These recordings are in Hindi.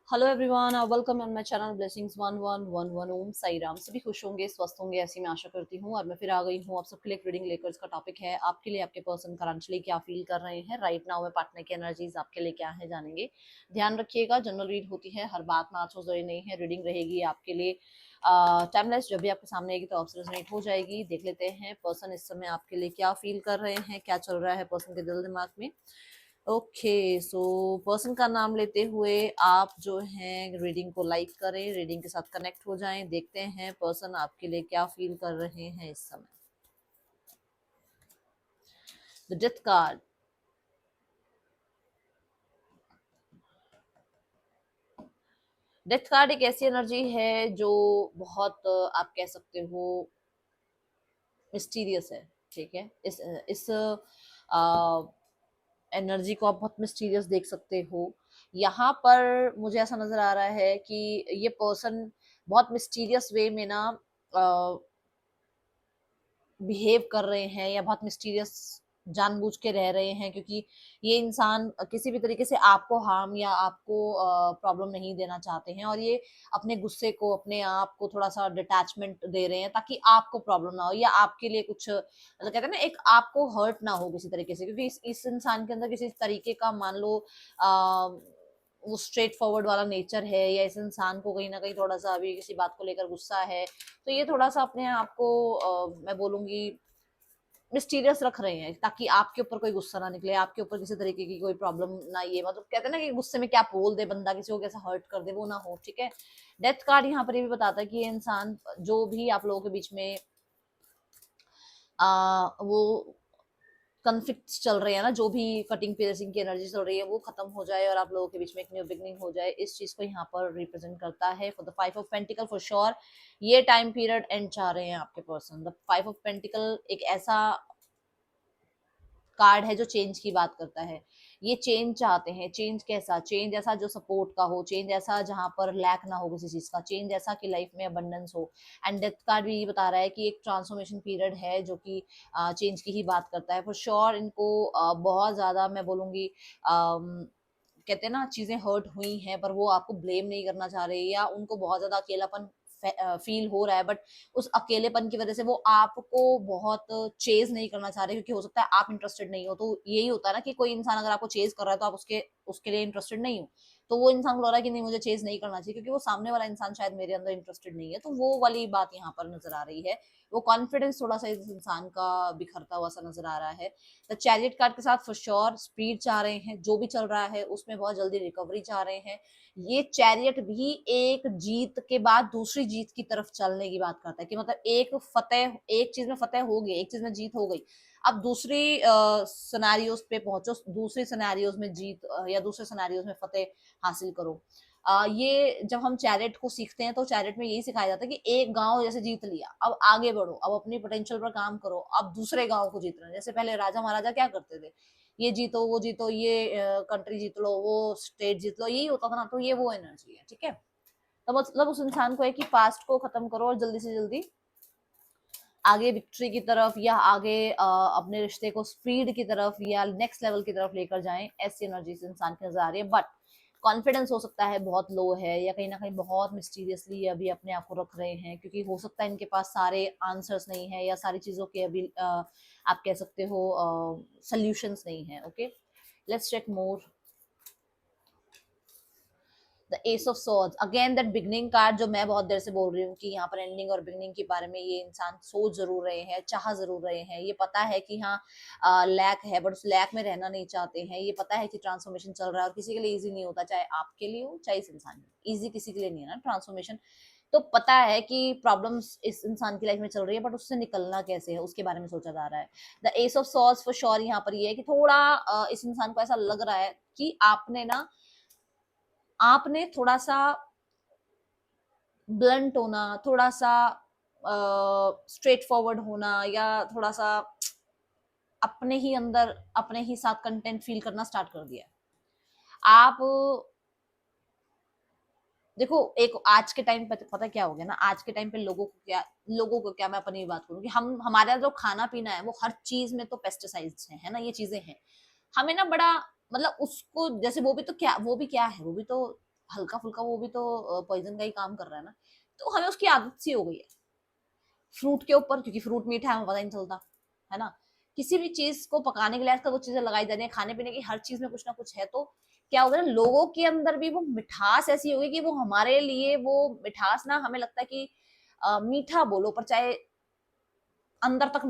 Hello everyone, welcome on my channel blessings 1111। ओम साई राम। सभी खुश होंगे, स्वस्थ होंगे, ऐसी मैं आशा करती हूँ। और मैं फिर आ गई हूँ आप सबके लिए एक रीडिंग लेकर। इसका टॉपिक है आपके लिए आपके पर्सन करंटली क्या फील कर रहे हैं राइट नाउ में। पार्टनर की एनर्जीज आपके लिए क्या है जानेंगे। ध्यान रखिएगा, जनरल रीड होती है, हर बात में आज जरूरी नहीं है। रीडिंग रहेगी आपके लिए टाइमलेस, जब भी आपके सामने आएगी तो आपसे रेजोनेट हो जाएगी। देख लेते हैं पर्सन इस समय आपके लिए क्या फील कर रहे हैं, क्या चल रहा है पर्सन के दिल दिमाग में। ओके, सो पर्सन का नाम लेते हुए आप जो हैं रीडिंग को लाइक करें, रीडिंग के साथ कनेक्ट हो जाएं। देखते हैं पर्सन आपके लिए क्या फील कर रहे हैं इस समय। The death card. Death card एक ऐसी एनर्जी है जो बहुत आप कह सकते हो मिस्टीरियस है। ठीक है, इस एनर्जी को आप बहुत मिस्टीरियस देख सकते हो। यहाँ पर मुझे ऐसा नजर आ रहा है कि ये पर्सन बहुत मिस्टीरियस वे में ना बिहेव कर रहे हैं या बहुत मिस्टीरियस जानबूझ के रह रहे हैं, क्योंकि ये इंसान किसी भी तरीके से आपको हार्म या आपको प्रॉब्लम नहीं देना चाहते हैं। और ये अपने गुस्से को, अपने आप को थोड़ा सा डिटैचमेंट दे रहे हैं ताकि आपको प्रॉब्लम ना हो या आपके लिए कुछ मतलब कहते हैं ना, एक आपको हर्ट ना हो किसी तरीके से। क्योंकि इस इंसान के अंदर किसी तरीके का मान लो वो स्ट्रेट फॉरवर्ड वाला नेचर है, या इस इंसान को कहीं ना कहीं थोड़ा सा अभी किसी बात को लेकर गुस्सा है, तो ये थोड़ा सा अपने आप को मैं बोलूंगी मिस्टीरियस रख रहे हैं ताकि आपके ऊपर कोई गुस्सा ना निकले, आपके ऊपर किसी तरीके की कोई प्रॉब्लम ना, ये मतलब कहते हैं ना कि गुस्से में क्या बोल दे बंदा, किसी को कैसा हर्ट कर दे, वो ना हो। ठीक है, डेथ कार्ड यहाँ पर ये भी बताता है कि ये इंसान जो भी आप लोगों के बीच में वो कॉन्फ्लिक्ट्स चल रहे हैं ना, जो भी कटिंग पियर्सिंग की एनर्जी चल रही है, वो खत्म हो जाए और आप लोगों के बीच में एक न्यू बिगनिंग हो जाए। इस चीज को यहाँ पर रिप्रेजेंट करता है। For the 5 of pentacle for sure ये टाइम पीरियड एंड चाह रहे हैं आपके पर्सन। द 5 ऑफ पेंटिकल एक ऐसा कार्ड है जो चेंज की बात करता है। ये चेंज चाहते हैं। चेंज कैसा? चेंज ऐसा जो सपोर्ट का हो, चेंज ऐसा जहां पर लैक ना हो किसी चीज का, चेंज ऐसा कि लाइफ में अबंडेंस हो। एंड डेथ कार्ड भी ये बता रहा है कि एक ट्रांसफॉर्मेशन पीरियड है जो कि चेंज की ही बात करता है। फॉर श्योर इनको बहुत ज्यादा मैं बोलूंगी कहते हैं ना, चीजें हर्ट हुई हैं, पर वो आपको ब्लेम नहीं करना चाह रहे या उनको बहुत ज्यादा अकेलापन फील हो रहा है, बट उस अकेलेपन की वजह से वो आपको बहुत चेज नहीं करना चाह रहे, क्योंकि हो सकता है आप इंटरेस्टेड नहीं हो। तो यही होता है ना कि कोई इंसान अगर आपको चेज कर रहा है तो आप उसके उसके लिए इंटरेस्टेड नहीं हो। तो वो इंसान को लग रहा है कि नहीं, मुझे चेज नहीं करना चाहिए क्योंकि वो सामने वाला इंसान शायद मेरे अंदर इंटरेस्टेड नहीं है। तो वो वाली बात यहाँ पर नजर आ रही है। वो कॉन्फिडेंस थोड़ा सा इस इंसान का बिखरता हुआ सा नजर आ रहा है। द चैरियट कार्ड के साथ फॉर श्योर स्पीड चाह रहे हैं, जो भी चल रहा है उसमें बहुत जल्दी रिकवरी चाह रहे हैं। ये चैरियट भी एक जीत के बाद दूसरी जीत की तरफ चलने की बात करता है, कि मतलब एक फतेह, एक चीज में फतेह हो गई, एक चीज में जीत हो गई, अब दूसरी सिनेरियोज पे पहुंचो, दूसरी सिनेरियोज में जीत या दूसरे सिनेरियोज में फतेह हासिल करो। ये जब हम चैरियट को सीखते हैं तो चैरियट में यही सिखाया जाता है कि एक गांव जैसे जीत लिया, अब आगे बढ़ो, अब अपनी पोटेंशियल पर काम करो, अब दूसरे गांव को जीतना है। जैसे पहले राजा महाराजा क्या करते थे, ये जीतो वो जीतो, ये कंट्री जीत लो, वो स्टेट जीत लो, यही होता था ना। तो ये वो एनर्जी है। ठीक है, तो मतलब उस इंसान को है कि पास्ट को खत्म करो और जल्दी से जल्दी आगे विक्ट्री की तरफ, या आगे अपने रिश्ते को स्पीड की तरफ या नेक्स्ट लेवल की तरफ लेकर जाएं। ऐसी एनर्जी से इंसान की नजर आ रही है। बट कॉन्फिडेंस हो सकता है बहुत लो है, या कहीं ना कहीं बहुत मिस्टीरियसली अभी अपने आप को रख रहे हैं, क्योंकि हो सकता है इनके पास सारे आंसर्स नहीं है या सारी चीजों के अभी आप कह सकते हो सोल्यूशंस नहीं है। Okay, let's check more. The ace of swords, again that beginning card जो मैं बहुत देर से बोल रही हूँ कि यहाँ पर एंडिंग और बिगनिंग के बारे में ये इंसान सोच जरूर रहे हैं, चाह जरूर रहे हैं। ये पता है कि हाँ लैक है, बट उस लैक में रहना नहीं चाहते हैं। ये पता है कि ट्रांसफॉर्मेशन चल रहा है और किसी के लिए इजी नहीं होता, चाहे आपके लिए हो चाहे इस इंसान के लिए। इजी किसी के लिए नहीं है ना ट्रांसफॉर्मेशन। तो पता है कि प्रॉब्लम्स इस इंसान की लाइफ में चल रही है, बट उससे निकलना कैसे है उसके बारे में सोचा जा रहा है। The ace of swords for sure यहाँ पर ये है कि थोड़ा इस इंसान को ऐसा लग रहा है कि आपने थोड़ा सा ब्लंट होना, थोड़ा सा स्ट्रेट फॉरवर्ड होना, या थोड़ा सा अपने ही अंदर अपने ही साथ कंटेंट फील करना स्टार्ट कर दिया है। आप देखो, एक आज के टाइम पे पता क्या हो गया ना, आज के टाइम पे लोगों को क्या मैं अपनी बात करूँ कि हम हमारा जो खाना पीना है वो हर चीज में तो पेस्टिसाइड्स है ना, ये चीजें हैं। हमें ना बड़ा मतलब उसको जैसे वो भी तो क्या है, वो भी तो हल्का फुल्का वो भी तो पॉइजन का ही काम कर रहा है ना। तो हमें उसकी आदत सी हो गई है फ्रूट के ऊपर, क्योंकि फ्रूट मीठा है हमें पता ही नहीं चलता, है ना। किसी भी चीज को पकाने के लिए आजकल वो चीजें लगाई जा रही है, खाने पीने की हर चीज में कुछ ना कुछ है, तो क्या होगा ना, लोगों के अंदर भी वो मिठास ऐसी होगी कि वो हमारे लिए वो मिठास ना, हमें लगता है कि मीठा बोलो पर चाहे अंदर तक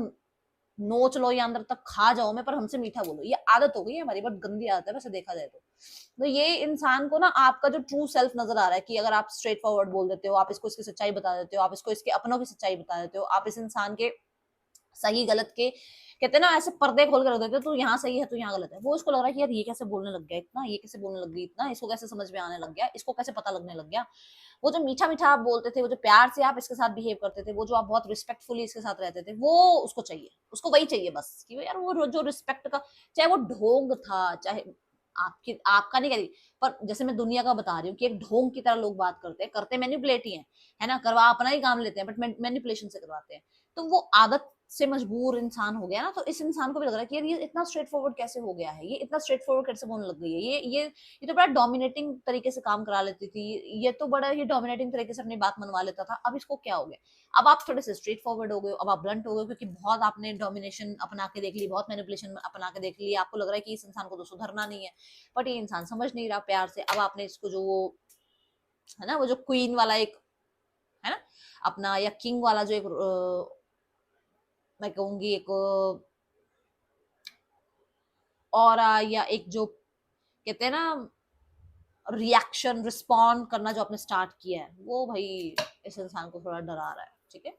नोच लो या अंदर तक खा जाओ मैं, पर हमसे मीठा बोलो, ये आदत हो गई है हमारी, बहुत गंदी आदत है वैसे देखा जाए तो ये इंसान को ना आपका जो ट्रू सेल्फ नजर आ रहा है कि अगर आप स्ट्रेट फॉरवर्ड बोल देते हो, आप इसको इसकी सच्चाई बता देते हो, आप इसको इसके अपनों की सच्चाई बता देते हो, आप इस इंसान के सही गलत के कहते हैं ना ऐसे पर्दे खोल के रख देते हो, तू यहाँ सही है तू यहाँ गलत है, वो उसको लग रहा है कि यार ये कैसे बोलने लग गया इतना, ये कैसे बोलने लग गई इतना, इसको कैसे समझ में आने लग गया, इसको कैसे पता लगने लग गया। वो जो मीठा मीठा आप बोलते थे, वो जो प्यार से आप इसके साथ बिहेव करते थे, वो जो आप बहुत रिस्पेक्टफुली इसके साथ रहते थे, वो उसको चाहिए, उसको वही चाहिए बस कि यार वो जो रिस्पेक्ट का, चाहे वो ढोंग था, चाहे आपकी आपका नहीं कह रही, पर जैसे मैं दुनिया का बता रही हूँ कि एक ढोंग की तरह लोग बात करते मैनिपुलेट ही है ना, करवा अपना ही काम लेते हैं बट मैनिपुलेशन से करवाते हैं। तो वो आदत से मजबूर इंसान हो गया ना, तो इस इंसान को भी लग रहा है कि यार ये इतना स्ट्रेट फॉरवर्ड कैसे हो गया है, ये इतना स्ट्रेट फॉरवर्ड कैसे बोलने लग गई है, ये तो बड़ा डोमिनेटिंग तरीके से काम करा लेती थी, ये तो बड़ा ही डोमिनेटिंग तरीके से अपनी बात मनवा लेता था, अब इसको क्या हो गया। अब आप थोड़े से स्ट्रेट फॉरवर्ड हो गए, अब आप ब्लंट हो गए, क्योंकि बहुत आपने डोमिनेशन अपना के देख ली, बहुत मैनिपुलेशन अपना के देख ली, आपको लग रहा है कि इस इंसान को तो सुधरना नहीं है, बट ये इंसान समझ नहीं रहा प्यार से। अब आपने इसको जो वो है ना, वो जो क्वीन वाला एक है ना अपना, या किंग वाला जो एक मैं कहूंगी एक ऑरा, या एक जो कहते हैं ना रिएक्शन रिस्पॉन्ड करना जो आपने स्टार्ट किया है, वो भाई इस इंसान को थोड़ा डरा रहा है। ठीक है,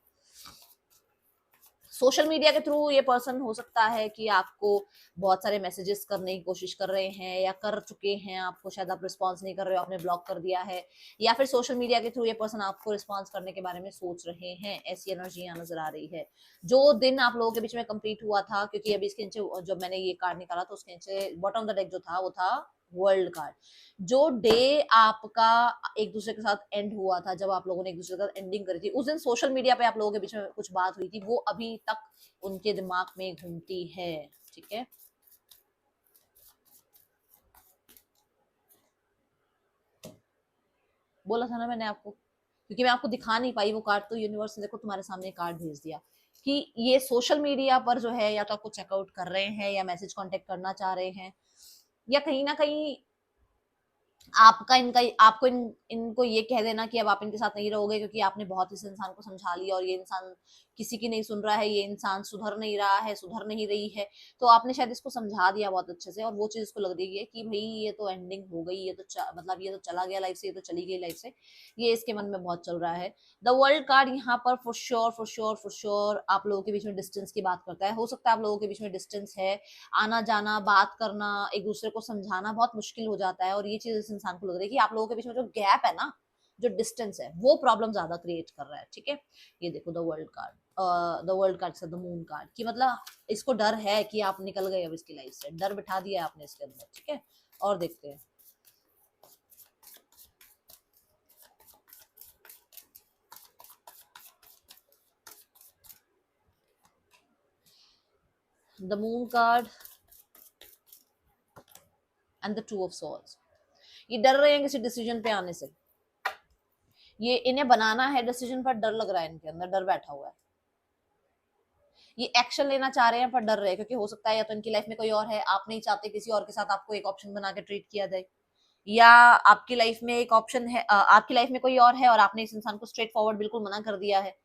सोशल मीडिया के थ्रू ये पर्सन हो सकता है कि आपको बहुत सारे मैसेजेस करने की कोशिश कर रहे हैं या कर चुके हैं, आपको शायद आप रिस्पॉन्स नहीं कर रहे हो, आपने ब्लॉक कर दिया है, या फिर सोशल मीडिया के थ्रू ये पर्सन आपको रिस्पॉन्स करने के बारे में सोच रहे हैं, ऐसी एनर्जी यहाँ नजर आ रही है। जो दिन आप लोगों के बीच में कंप्लीट हुआ था, क्योंकि अभी इसके नीचे जब मैंने ये कार्ड निकाला तो उसके नीचे बॉटम ऑफ द डेक जो था वो था वर्ल्ड कार्ड। जो डे आपका एक दूसरे के साथ एंड हुआ था, जब आप लोगों ने एक दूसरे के साथ एंडिंग करी थी, उस दिन सोशल मीडिया पे आप लोगों के बीच में कुछ बात हुई थी, वो अभी तक उनके दिमाग में घूमती है। ठीक है, बोला था ना मैंने आपको, क्योंकि मैं आपको दिखा नहीं पाई वो कार्ड, तो यूनिवर्स ने देखो तुम्हारे सामने कार्ड भेज दिया कि ये सोशल मीडिया पर जो है या तो आपको चेकआउट कर रहे हैं या मैसेज कांटेक्ट करना चाह रहे हैं, या कहीं ना कहीं आपका इनका आपको इनको ये कह देना कि अब आप इनके साथ नहीं रहोगे, क्योंकि आपने बहुत इस इंसान को समझा लिया और ये इंसान किसी की नहीं सुन रहा है, ये इंसान सुधर नहीं रहा है, सुधर नहीं रही है, तो आपने शायद इसको समझा दिया बहुत अच्छे से, और वो चीज इसको लग रही है कि भाई ये तो एंडिंग हो गई, ये तो मतलब ये तो चला गया लाइफ से, ये तो चली गई लाइफ से, ये इसके मन में बहुत चल रहा है। द वर्ल्ड कार्ड यहाँ पर for sure for sure for sure आप लोगों के बीच में डिस्टेंस की बात करता है। हो सकता है आप लोगों के बीच में डिस्टेंस है, आना जाना बात करना एक दूसरे को समझाना बहुत मुश्किल हो जाता है, और ये चीज इस इंसान को लग रही है कि आप लोगों के बीच में जो गैप है ना, जो डिस्टेंस है, वो प्रॉब्लम ज्यादा क्रिएट कर रहा है। ठीक है, ये देखो the world card, the world card से द मून कार्ड की मतलब इसको डर है कि आप निकल गए अब इसकी लाइफ से, डर बिठा दिया आपने इसके अंदर। ठीक है, और देखते हैं the moon card and the two of swords. ये डर रहे हैं किसी डिसीजन पे आने से, ये इन्हें बनाना है डिसीजन पर डर लग रहा है, इनके अंदर डर बैठा हुआ है, ये एक्शन लेना चाह रहे हैं पर डर रहे हैं, क्योंकि हो सकता है या तो इनकी लाइफ में कोई और है, आप नहीं चाहते किसी और के साथ आपको एक ऑप्शन बना के ट्रीट किया जाए, या आपकी लाइफ में एक ऑप्शन है, आपकी लाइफ में कोई और है और आपने इस इंसान को स्ट्रेट फॉरवर्ड बिल्कुल मना कर दिया है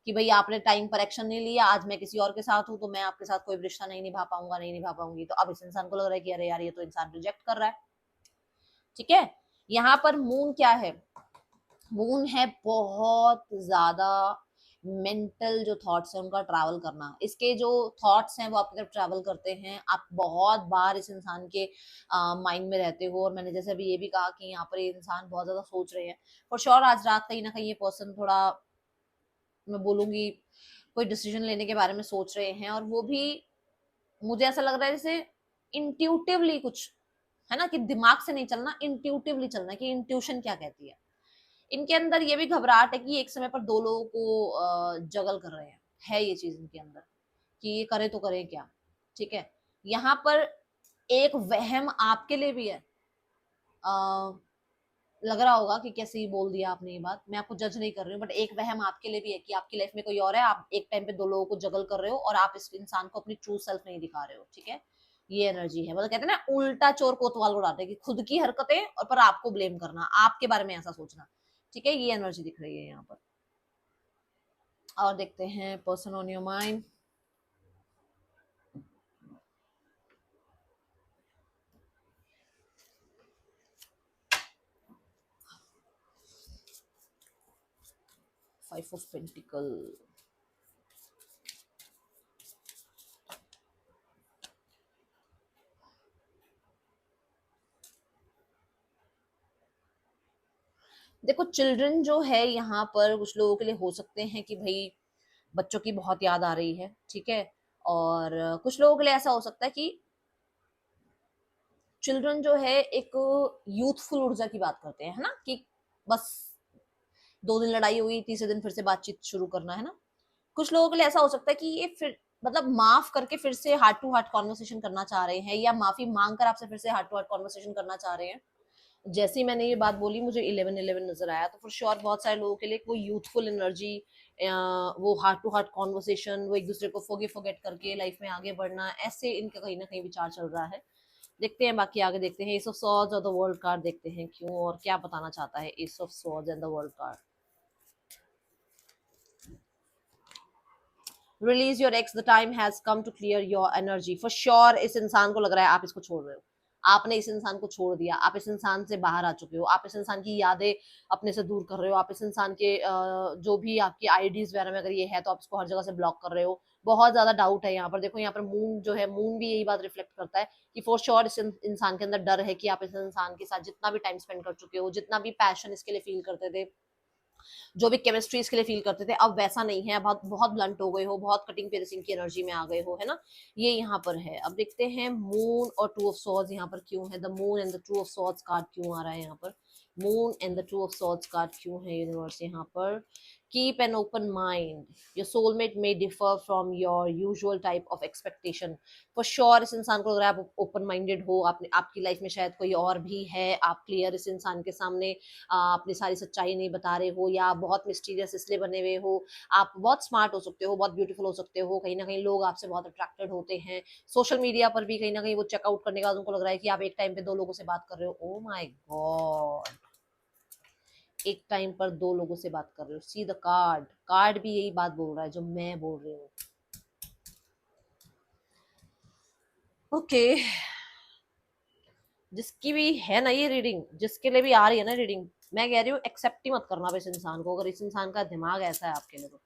कि भाई आपने टाइम पर एक्शन नहीं लिया, आज मैं किसी और के साथ हूं तो मैं आपके साथ कोई रिश्ता नहीं निभा पाऊंगा, नहीं निभा पाऊंगी, तो अब इस इंसान को लग रहा है कि अरे यार ये तो इंसान रिजेक्ट कर रहा है। ठीक है, यहाँ पर मून क्या है, मून है बहुत ज्यादा मेंटल जो थॉट्स है उनका ट्रैवल करना, इसके जो थॉट्स हैं वो आपकी तरफ ट्रैवल करते हैं, आप बहुत बार इस इंसान के माइंड में रहते हो, और मैंने जैसे अभी ये भी कहा कि यहाँ पर ये इंसान बहुत ज्यादा सोच रहे हैं फॉर श्योर। आज रात कहीं ना कहीं ये पर्सन थोड़ा, मैं बोलूंगी, कोई डिसीजन लेने के बारे में सोच रहे हैं, और वो भी मुझे ऐसा लग रहा है जैसे इंट्यूटिवली कुछ, है ना, कि दिमाग से नहीं चलना, इंट्यूटिवली चलना, कि इंट्यूशन क्या कहती है। इनके अंदर ये भी घबराहट है कि एक समय पर दो लोगों को जगल कर रहे हैं, है ये चीज इनके अंदर कि ये करे तो करे क्या। ठीक है, यहाँ पर एक वहम आपके लिए भी है, लग रहा होगा कि कैसे ही बोल दिया आपने ये बात, मैं आपको जज नहीं कर रही हूँ, बट एक वहम आपके लिए भी है कि आपकी लाइफ में कोई और है, आप एक टाइम पे दो लोगों को जगल कर रहे हो और आप इस इंसान को अपनी ट्रू सेल्फ नहीं दिखा रहे हो, ठीक है। ये एनर्जी है, मतलब कहते हैं ना उल्टा चोर कोतवाल उड़ाते हैं, कि खुद की हरकतें और पर आपको ब्लेम करना, आपके बारे में ऐसा सोचना, ठीक है। ये एनर्जी दिख रही है यहाँ पर। और देखते हैं person on your mind. Five of pentacle, देखो चिल्ड्रन जो है यहाँ पर कुछ लोगों के लिए हो सकते हैं कि भाई बच्चों की बहुत याद आ रही है, ठीक है। और कुछ लोगों के लिए ऐसा हो सकता है कि चिल्ड्रन जो है एक यूथफुल ऊर्जा की बात करते हैं, है ना, कि बस 2 दिन लड़ाई हुई, तीसरे दिन फिर से बातचीत शुरू करना, है ना। कुछ लोगों के लिए ऐसा हो सकता है कि ये फिर मतलब माफ करके फिर से हार्ट टू हार्ट कॉन्वर्सेशन करना चाह रहे हैं, या माफी मांग कर आपसे फिर से हार्ट टू हार्ट कॉन्वर्सेशन करना चाह रहे हैं। जैसे ही मैंने ये बात बोली मुझे 11-11 नजर आया, तो फॉर श्योर बहुत सारे लोगों के लिए वो यूथफुल एनर्जी, वो हार्ट टू हार्ट कॉन्वर्सेशन, वो एक दूसरे को फोगेट करके लाइफ में आगे बढ़ना, ऐसे इनका कहीं ना कहीं विचार चल रहा है। देखते हैं बाकी आगे, देखते हैं एस ऑफ सॉर्ड्स और द वर्ल्ड कार्ड, देखते हैं क्यों और क्या बताना चाहता है ace of swords and the world card. Release your ex, the time has come to clear your energy. For sure इस इंसान को लग रहा है आप इसको छोड़ रहे हो, आपने इस इंसान को छोड़ दिया, आप इस इंसान से बाहर आ चुके हो, आप इस इंसान की यादें अपने से दूर कर रहे हो, आप इस इंसान के जो भी आपकी आईडीज वगैरह में अगर ये है तो आप इसको हर जगह से ब्लॉक कर रहे हो। बहुत ज्यादा डाउट है यहाँ पर, देखो यहाँ पर मून जो है, मून भी यही बात रिफ्लेक्ट करता है कि फॉर श्योर इस इंसान के अंदर डर है कि आप इस इंसान के साथ जितना भी टाइम स्पेंड कर चुके हो, जितना भी पैशन इसके लिए फील करते थे, जो भी केमिस्ट्री इसके लिए फील करते थे, अब वैसा नहीं है, बहुत बहुत ब्लंट हो गए हो, बहुत कटिंग पेरिसिंग की एनर्जी में आ गए हो, है ना। ये यहाँ पर है। अब देखते हैं मून और टू ऑफ सॉर्ड्स यहाँ पर क्यों है, the moon and the two of swords card क्यों आ रहा है यहाँ पर, moon and the two of swords card क्यों है यूनिवर्स यहाँ पर। Keep an open mind, your soulmate may differ from your usual type of expectation. For sure इस इंसान को अगर आप ओपन माइंडेड हो, आपने आपकी लाइफ में शायद कोई और भी है, आप क्लियर इस इंसान के सामने अपनी सारी सच्चाई नहीं बता रहे हो, या आप बहुत मिस्टीरियस इसलिए बने हुए हो, आप बहुत स्मार्ट हो सकते हो, बहुत ब्यूटीफुल हो सकते हो, कहीं ना कहीं लोग आपसे बहुत अट्रैक्टेड होते हैं। सोशल मीडिया पर भी कहीं ना कहीं वो चेकआउट करने के बाद उनको लग रहा है कि आप एक टाइम पे 2 लोगों से बात कर रहे हो। ओ माय गॉड, एक टाइम पर 2 लोगों से बात कर रहे हो। सी द कार्ड, कार्ड भी यही बात बोल रहा है जो मैं बोल रही हूँ। ओके, जिसकी भी है ना ये रीडिंग, जिसके लिए भी आ रही है ना रीडिंग, मैं कह रही हूँ एक्सेप्ट ही मत करना अब इस इंसान को, अगर इस इंसान का दिमाग ऐसा है आपके लिए तो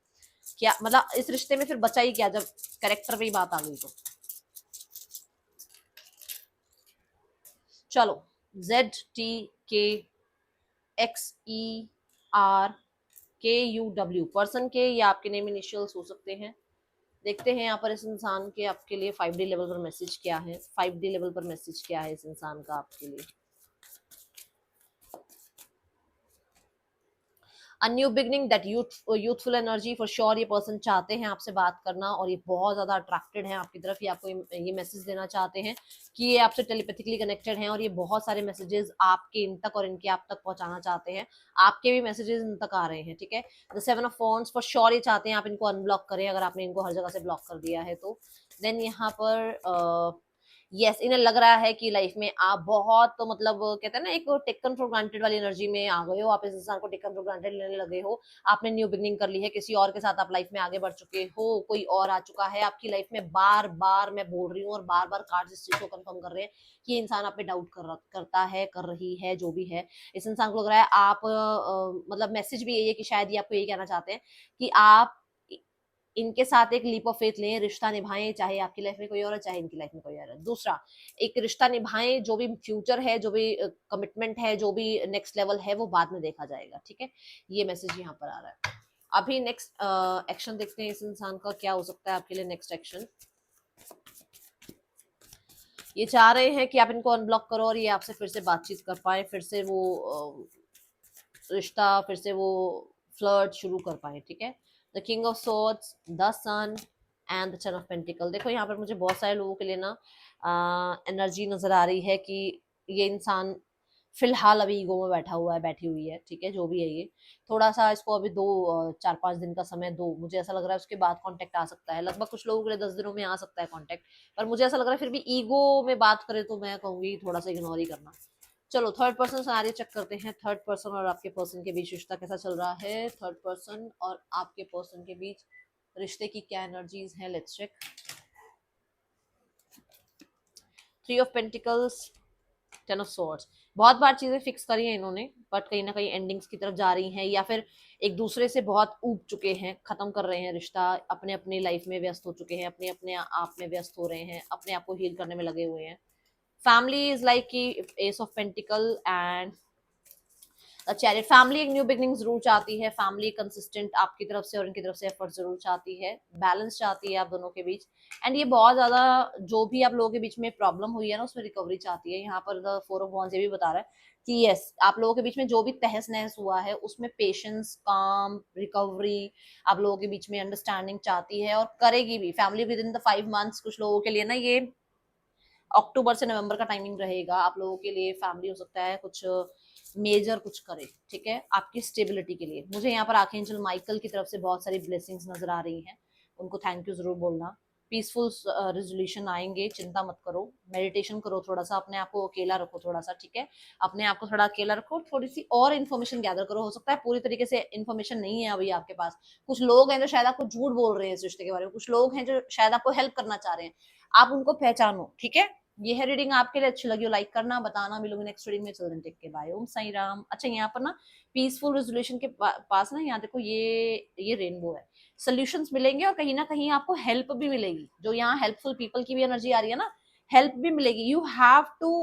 क्या मतलब इस रिश्ते में फिर बचा ही क्या, जब कैरेक्टर पे ही बात आ गई तो। चलो, ZTKXERKUW पर्सन के या आपके नेम इनिशियल्स हो सकते हैं। देखते हैं यहाँ पर इस इंसान के आपके लिए 5D लेवल पर मैसेज क्या है, 5D लेवल पर मैसेज क्या है इस इंसान का आपके लिए। A new beginning, that youthful energy, for sure ये पर्सन चाहते हैं आपसे बात करना, और ये बहुत ज्यादा अट्रैक्टेड है आपकी तरफ, ये आपको ये मैसेज देना चाहते हैं कि ये आपसे टेलीपैथिकली कनेक्टेड हैं, और ये बहुत सारे मैसेजेस आपके इन तक और इनके आप तक पहुंचाना चाहते हैं, आपके भी मैसेजेस इन तक आ रहे हैं, ठीक है। The 7 of wands, for sure ये चाहते हैं आप इनको अनब्लॉक करें, अगर आपने इनको हर जगह से ब्लॉक कर दिया है तो। देन यहाँ पर यस, इन्हें लग रहा है कि लाइफ में आप बहुत तो मतलब कहते हैं ना एक टेकन फॉर ग्रांटेड वाली एनर्जी में आ गए हो, आप इस इंसान को टेकन फॉर ग्रांटेड लेने लगे हो, आपने न्यू बिगनिंग कर ली है, किसी और के साथ आप लाइफ में आगे बढ़ चुके हो, कोई और आ चुका है आपकी लाइफ में। बार बार मैं बोल रही हूँ और बार बार कार्ड इस चीज को कंफर्म कर रहे हैं कि इंसान आप पे डाउट करता है, कर रही है, जो भी है। इस इंसान को लग रहा है आप मतलब मैसेज भी यही है कि शायद ये आपको यही कहना चाहते हैं कि आप इनके साथ एक लीप ऑफ फेथ लें, रिश्ता निभाएं, चाहे आपकी लाइफ में कोई और है, चाहे इनकी लाइफ में कोई और है। दूसरा, एक रिश्ता निभाएं, जो भी फ्यूचर है, जो भी कमिटमेंट है, जो भी नेक्स्ट लेवल है, वो बाद में देखा जाएगा, ठीक है। ये मैसेज यहाँ पर आ रहा है। अभी नेक्स्ट एक्शन देखते हैं इस इंसान का क्या हो सकता है आपके लिए नेक्स्ट एक्शन। ये चाह रहे हैं कि आप इनको अनब्लॉक करो और ये आपसे फिर से बातचीत कर पाए, फिर से वो रिश्ता, फिर से वो फ्लर्ट शुरू कर पाए, ठीक है। The king of swords, the sun and the ten of pentacle. देखो यहाँ पर मुझे बहुत सारे लोगों के लिए ना एनर्जी नजर आ रही है कि ये इंसान फिलहाल अभी ईगो में बैठा हुआ है, बैठी हुई है, ठीक है, जो भी है ये थोड़ा सा इसको अभी दो 4-5 दिन का समय दो, मुझे ऐसा लग रहा है उसके बाद कांटेक्ट आ सकता है, लगभग कुछ लोगों के लिए 10 दिनों में आ सकता है कांटेक्ट, पर मुझे ऐसा लग रहा है फिर भी ईगो में बात करें तो मैं कहूंगी थोड़ा सा इग्नोर ही करना। चलो थर्ड पर्सन सिनेरियो चेक करते हैं, थर्ड पर्सन और आपके पर्सन के बीच रिश्ता कैसा चल रहा है, थर्ड पर्सन और आपके पर्सन के बीच रिश्ते की क्या एनर्जीज हैं, let's check. 3 of pentacles, 10 of swords, बहुत बार चीजें फिक्स करी हैं इन्होंने, बट कहीं ना कहीं एंडिंग्स की तरफ जा रही हैं, या फिर एक दूसरे से बहुत ऊब चुके हैं, खत्म कर रहे हैं रिश्ता, अपने अपनी लाइफ में व्यस्त हो चुके हैं, अपने अपने आप में व्यस्त हो रहे हैं, अपने आप को हील करने में लगे हुए हैं। फैमिली इज लाइक की S of pentacle and chariot, family एक न्यू बिगनिंग जरूर चाहती है, फैमिली कंसिस्टेंट आपकी तरफ से और इनकी तरफ से एफर्ट जरूर चाहती है, बैलेंस चाहती है आप दोनों के बीच, एंड ये बहुत ज्यादा जो भी आप लोगों के बीच में प्रॉब्लम हुई है ना उसमें रिकवरी चाहती है। यहाँ पर द 4 ऑफ वॉन्ड्स ये भी बता रहा है कि यस आप लोगों के बीच में जो भी तहस नहस हुआ है उसमें पेशेंस, काम, रिकवरी, आप लोगों के बीच में अंडरस्टैंडिंग चाहती है और करेगी भी। Family with in the 5 months कुछ लोगों के लिए ना ये अक्टूबर से नवंबर का टाइमिंग रहेगा आप लोगों के लिए, फैमिली हो सकता है कुछ मेजर कुछ करे, ठीक है, आपकी स्टेबिलिटी के लिए। मुझे यहाँ पर आर्कएंजल माइकल की तरफ से बहुत सारी ब्लेसिंग्स नजर आ रही हैं, उनको थैंक यू जरूर बोलना। पीसफुल रेजोल्यूशन आएंगे, चिंता मत करो, मेडिटेशन करो, थोड़ा सा अपने आप को अकेला रखो थोड़ा सा, ठीक है, अपने आप को थोड़ा अकेला रखो, थोड़ी सी और इन्फॉर्मेशन गैदर करो, हो सकता है पूरी तरीके से इन्फॉर्मेशन नहीं है अभी आपके पास, कुछ लोग हैं जो शायद आपको झूठ बोल रहे हैं इस रिश्ते के बारे में, कुछ लोग हैं जो शायद आपको हेल्प करना चाह रहे हैं, आप उनको पहचानो, ठीक है। ये है रीडिंग, आपके लिए अच्छी लगी हो लाइक करना, बताना, मिलूंगी नेक्स्ट रीडिंग में, चिल्ड्रन टेक के बाय, ओम साई राम। अच्छा यहाँ पर ना पीसफुल रेजोल्यूशन के पास ना यहाँ देखो ये रेनबो है, सोल्यूशंस मिलेंगे और कहीं ना कहीं आपको हेल्प भी मिलेगी, जो यहाँ हेल्पफुल पीपल की भी एनर्जी आ रही है ना, हेल्प भी मिलेगी, यू हैव टू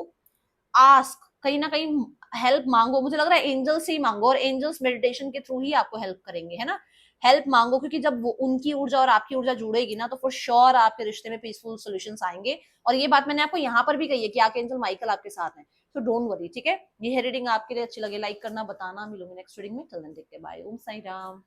आस्क, कहीं ना कहीं हेल्प मांगो, मुझे लग रहा है एंजल्स से ही मांगो, और एंजल्स मेडिटेशन के थ्रू ही आपको हेल्प करेंगे, है ना, हेल्प मांगो, क्योंकि जब वो उनकी ऊर्जा और आपकी ऊर्जा जुड़ेगी ना तो फॉर श्योर आपके रिश्ते में पीसफुल सॉल्यूशंस आएंगे। और ये बात मैंने आपको यहाँ पर भी कही है कि आके एंजल माइकल आपके साथ है, तो डोंट वरी, ठीक है। ये है रीडिंग, आपके लिए अच्छी लगे लाइक करना, बताना, मिलूंगी नेक्स्ट रीडिंग में, चल देख के बाय, ओम साई राम।